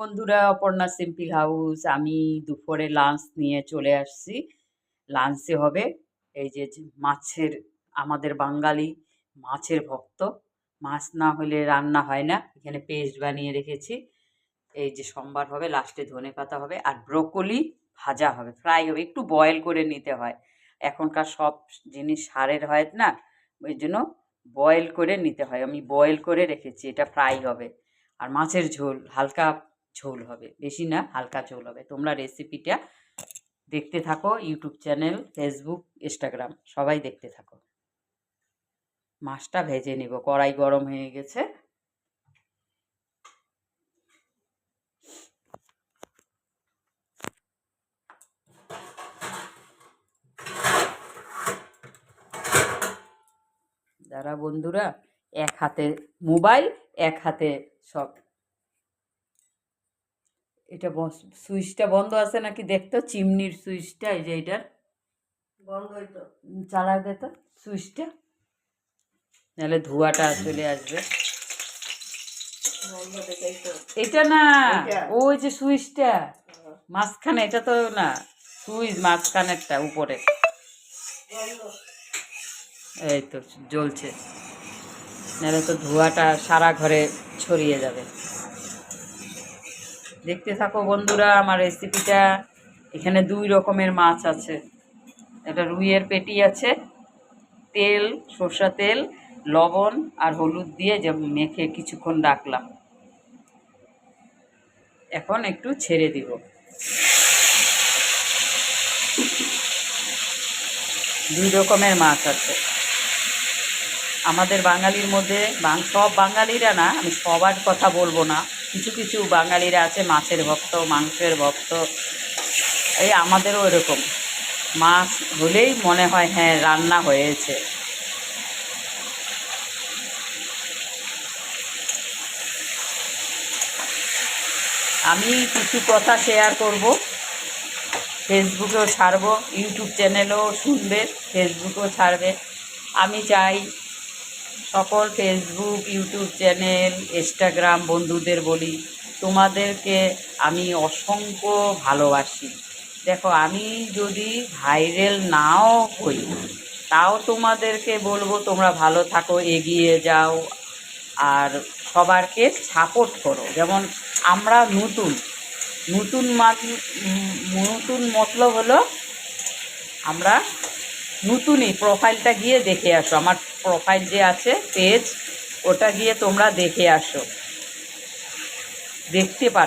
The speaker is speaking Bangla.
বন্ধুরা, অপর্ণা সিম্পল হাউস। আমি দুপুরে লাঞ্চ নিয়ে চলে আসছি। লাঞ্চে হবে এই যে মাছের, আমাদের বাঙালি মাছের ভক্ত, মাছ না হলে রান্না হয় না। এখানে পেস্ট বানিয়ে রেখেছি। এই যে সম্বার হবে, লাস্টে ধনেপাতা হবে, আর ব্রোকলি ভাজা হবে, ফ্রাই হবে, একটু বয়েল করে নিতে হয়। এখনকার সব জিনিস সারের হয় না, ওই জন্য বয়েল করে নিতে হয়। আমি বয়েল করে রেখেছি, এটা ফ্রাই হবে। আর মাছের ঝোল, হালকা ঝোল হবে, বেশি না, হালকা ঝোল হবে। তোমরা রেসিপিটা দেখতে থাকো, ইউটিউব চ্যানেল, ফেসবুক, ইনস্টাগ্রাম সবাই দেখতে থাকো। মাছটা ভেজে নিব, কড়াই গরম হয়ে গেছে। যারা বন্ধুরা, এক হাতে মোবাইল, এক হাতে সব। এটা সুইচটা বন্ধ আছে নাকি দেখতো, চিমনির সুইচটা, এই যে এটার বন্ধ হইতো, চালা দে তো সুইচটা, নাহলে ধোঁয়াটা চলে আসবে। এটা না, ওই যে সুইচটা মাঝখানে, এটা তো না, সুইচ মাঝখানেরটা উপরে। এই তো জ্বলছে, নাহলে তো ধোঁয়াটা সারা ঘরে ছড়িয়ে যাবে। দেখতে থাকো বন্ধুরা আমার রেসিপিটা। এখানে 2 রকমের মাছ আছে। এটা রুইয়ের পেটি আছে, তেল, সর্ষা তেল, লবণ আর হলুদ দিয়ে যে মেখে কিছুক্ষণ রাখলাম। এখন একটু ছেড়ে দিব। 2 রকমের মাছ আছে আমাদের বাঙালির মধ্যে। সব বাঙালিরা না, আমি সবার কথা বলবো না, কিছু কিছু বাঙালিরা আছে মাছের ভক্ত, মাংসের ভক্ত। এই আমাদেরও এরকম, মাছ হলেই মনে হয় হ্যাঁ রান্না হয়েছে। আমি কিছু কথা শেয়ার করব, ফেসবুকেও ছাড়বো, ইউটিউব চ্যানেলেও শুনবে, ফেসবুকেও ছাড়বে। আমি চাই সকল ফেসবুক, ইউটিউব চ্যানেল, ইনস্টাগ্রাম বন্ধুদের বলি, তোমাদেরকে আমি অসংখ্য ভালোবাসি। দেখো, আমি যদি ভাইরাল নাও হই, তাও তোমাদেরকে বলবো তোমরা ভালো থাকো, এগিয়ে যাও, আর সবারকে সাপোর্ট করো। যেমন আমরা নতুন নতুন নতুন মতলব হলো, আমরা নতুনই প্রোফাইলটা গিয়ে দেখে আসো, আমার প্রোফাইল যে আছে পেজ, ওটা গিয়ে তোমরা দেখে আসো, দেখতে পারো।